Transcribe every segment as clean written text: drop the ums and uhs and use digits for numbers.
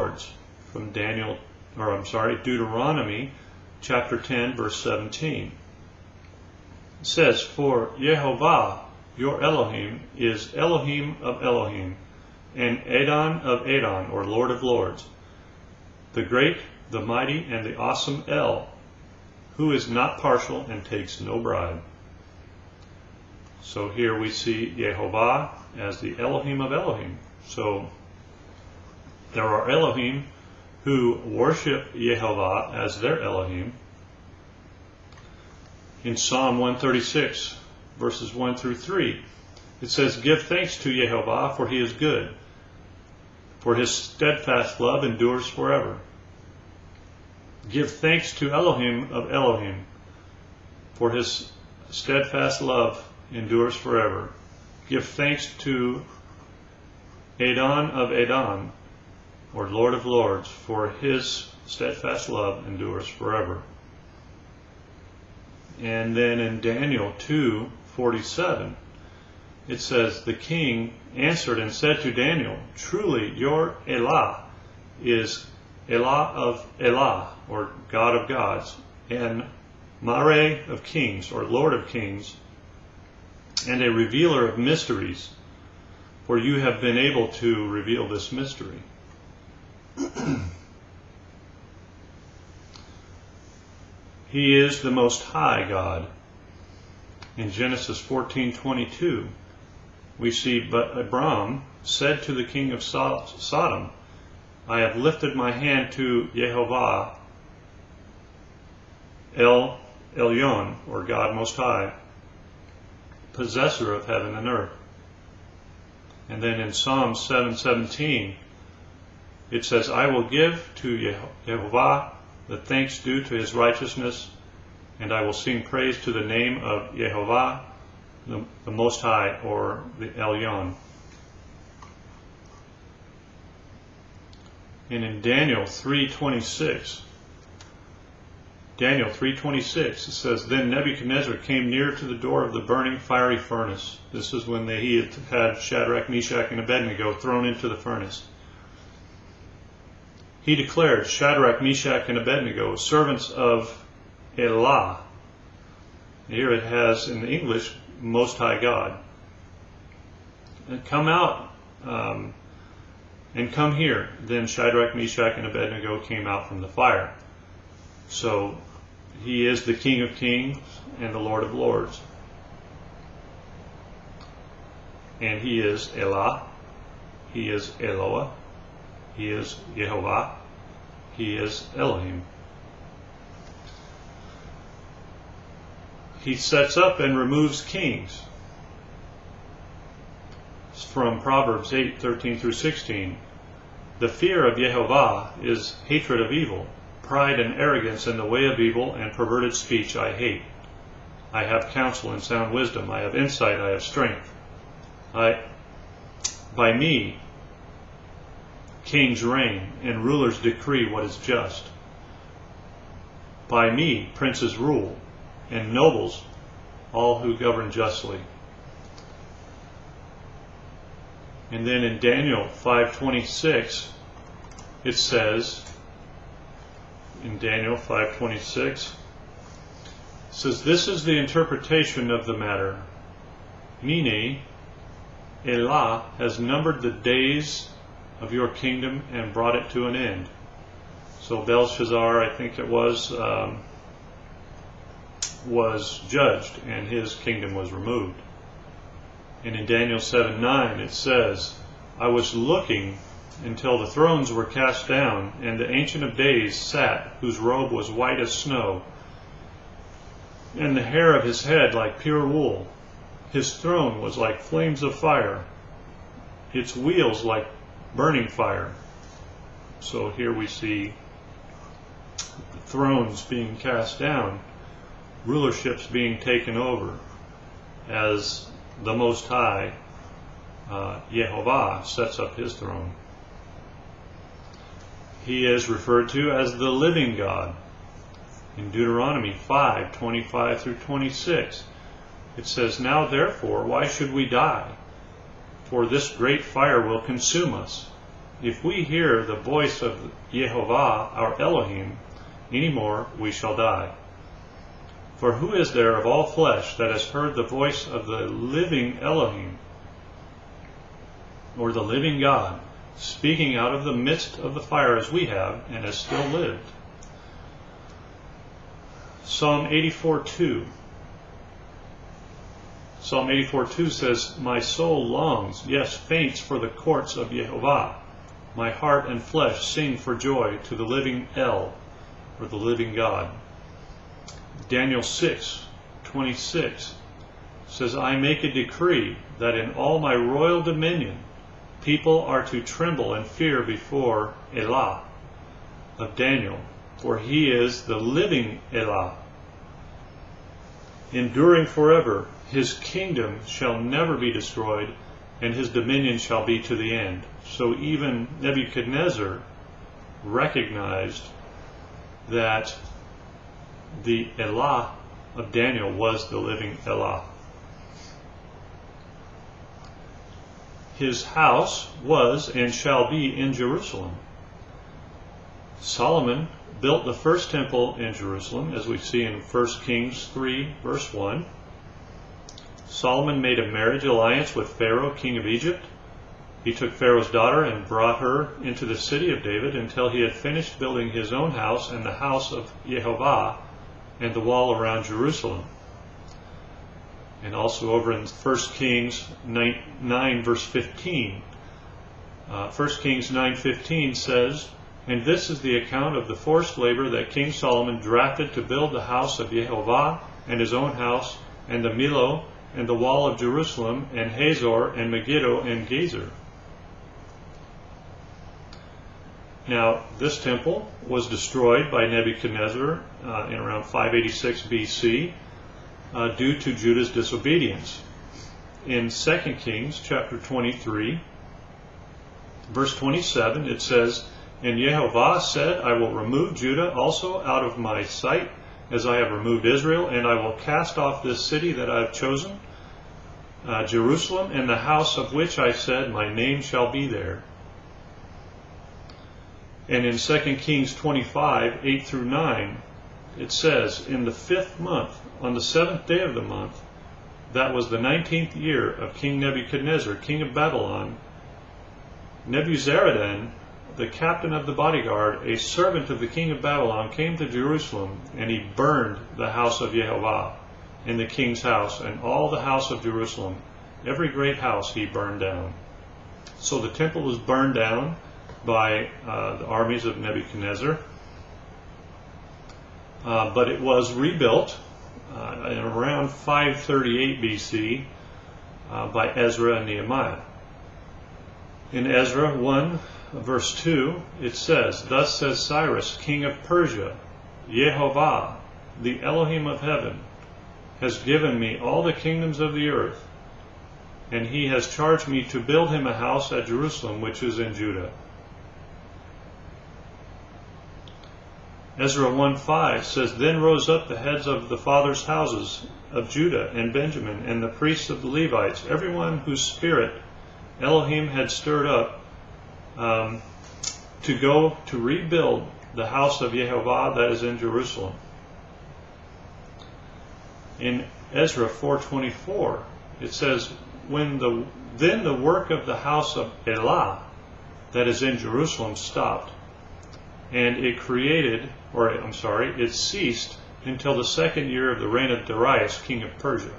lords, from Deuteronomy chapter 10, verse 17. It says, "For Yehovah, your Elohim, is Elohim of Elohim, and Adon of Adon, or Lord of Lords, the great, the mighty, and the awesome El, who is not partial and takes no bribe." So here we see Yehovah as the Elohim of Elohim. So there are Elohim who worship Yehovah as their Elohim. In Psalm 136, verses 1 through 3, it says, "Give thanks to Yehovah, for he is good, for his steadfast love endures forever. Give thanks to Elohim of Elohim, for his steadfast love endures forever. Give thanks to Adon of Adon, or Lord of Lords, for his steadfast love endures forever." And then in Daniel 2:47, it says, "The king answered and said to Daniel, Truly your Eloah is Eloah of Eloah, or God of gods, and Mare of kings, or Lord of kings, and a revealer of mysteries, for you have been able to reveal this mystery." He is the Most High God. In Genesis 14:22, we see, "But Abram said to the king of Sodom, I have lifted my hand to Yehovah, El Elyon, or God Most High, possessor of heaven and earth." And then in Psalm 7:17, it says, "I will give to Yehovah the thanks due to his righteousness, and I will sing praise to the name of Yehovah, the Most High, or the Elyon." And in Daniel 3:26, it says, "Then Nebuchadnezzar came near to the door of the burning fiery furnace." This is when he had Shadrach, Meshach, and Abednego thrown into the furnace. "He declared, Shadrach, Meshach, and Abednego, servants of Eloah." Here it has in the English, Most High God. "And come out and come here." Then Shadrach, Meshach, and Abednego came out from the fire. So he is the King of Kings and the Lord of Lords. And he is Elah, he is Eloah, he is Yehovah, he is Elohim. He sets up and removes kings. It's from Proverbs 8:13 through 16. "The fear of Yehovah is hatred of evil. Pride and arrogance in the way of evil and perverted speech I hate. I have counsel and sound wisdom. I have insight. I have strength. By me kings reign and rulers decree what is just. By me princes rule and nobles, all who govern justly." And then in Daniel 5:26, it says, in Daniel 5:26, it says, "This is the interpretation of the matter. Meaning, Elah has numbered the days of your kingdom and brought it to an end." So Belshazzar, I think it was judged and his kingdom was removed. And in Daniel 7:9 it says, "I was looking until the thrones were cast down, and the Ancient of Days sat, whose robe was white as snow, and the hair of his head like pure wool. His throne was like flames of fire, its wheels like burning fire." So here we see the thrones being cast down, rulerships being taken over, as the Most High, Yehovah, sets up his throne. He is referred to as the living God. In Deuteronomy 5:25 through 26, it says, "Now therefore, why should we die? For this great fire will consume us, if we hear the voice of Jehovah our Elohim any more, we shall die. For who is there of all flesh that has heard the voice of the living Elohim, or the living God, speaking out of the midst of the fire as we have, and has still lived? Psalm 84:2. Psalm 84:2 says, my soul longs, yes, faints for the courts of Jehovah. My heart and flesh sing for joy to the living El, or the living God. Daniel 6:26 says, I make a decree that in all my royal dominion people are to tremble and fear before Eloah of Daniel, for he is the living Eloah, enduring forever. His kingdom shall never be destroyed, and his dominion shall be to the end. So even Nebuchadnezzar recognized that the Eloah of Daniel was the living Eloah. His house was and shall be in Jerusalem. Solomon built the first temple in Jerusalem, as we see in 1 Kings 3, verse 1. Solomon made a marriage alliance with Pharaoh, king of Egypt. He took Pharaoh's daughter and brought her into the city of David until he had finished building his own house and the house of Jehovah and the wall around Jerusalem. And also over in 1 Kings 9 verse 15. 1 Kings 9:15 says, and this is the account of the forced labor that King Solomon drafted to build the house of Jehovah and his own house, and the Millo, and the wall of Jerusalem, and Hazor, and Megiddo, and Gezer. Now, this temple was destroyed by Nebuchadnezzar in around 586 BC due to Judah's disobedience. In 2 Kings chapter 23, verse 27, it says, and Jehovah said, I will remove Judah also out of my sight, as I have removed Israel, and I will cast off this city that I have chosen, Jerusalem, and the house of which I said, my name shall be there. And in 2 Kings 25, 8 through 9, it says, in the 5th month, on the 7th day of the month, that was the 19th year of King Nebuchadnezzar, king of Babylon, Nebuzaradan, the captain of the bodyguard, a servant of the king of Babylon, came to Jerusalem, and he burned the house of Jehovah, and the king's house, and all the house of Jerusalem. Every great house he burned down. So the temple was burned down by the armies of Nebuchadnezzar, but it was rebuilt in around 538 BC by Ezra and Nehemiah. In Ezra 1, verse 2, it says, thus says Cyrus, king of Persia, Jehovah, the Elohim of heaven, has given me all the kingdoms of the earth, and he has charged me to build him a house at Jerusalem, which is in Judah. Ezra 1:5 says, then rose up the heads of the fathers' houses of Judah and Benjamin, and the priests of the Levites, everyone whose spirit Elohim had stirred up, to go to rebuild the house of Jehovah that is in Jerusalem. In Ezra 4:24, it says, then the work of the house of Eloah that is in Jerusalem stopped, and it ceased until the 2nd year of the reign of Darius, king of Persia.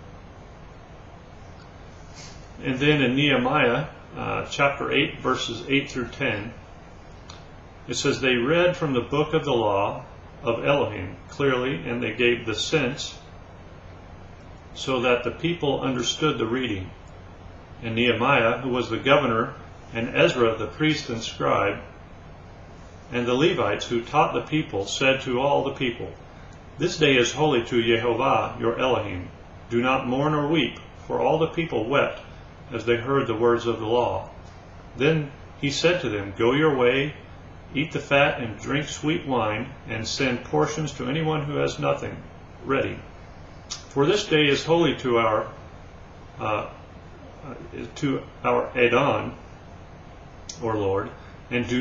And then in Nehemiah chapter 8, verses 8 through 10, it says, they read from the book of the law of Elohim clearly, and they gave the sense so that the people understood the reading. And Nehemiah, who was the governor, and Ezra, the priest and scribe, and the Levites who taught the people, said to all the people, this day is holy to Jehovah your Elohim. Do not mourn or weep, for all the people wept as they heard the words of the law. Then he said to them, go your way, eat the fat and drink sweet wine, and send portions to anyone who has nothing ready. For this day is holy to our Adon, or Lord, and do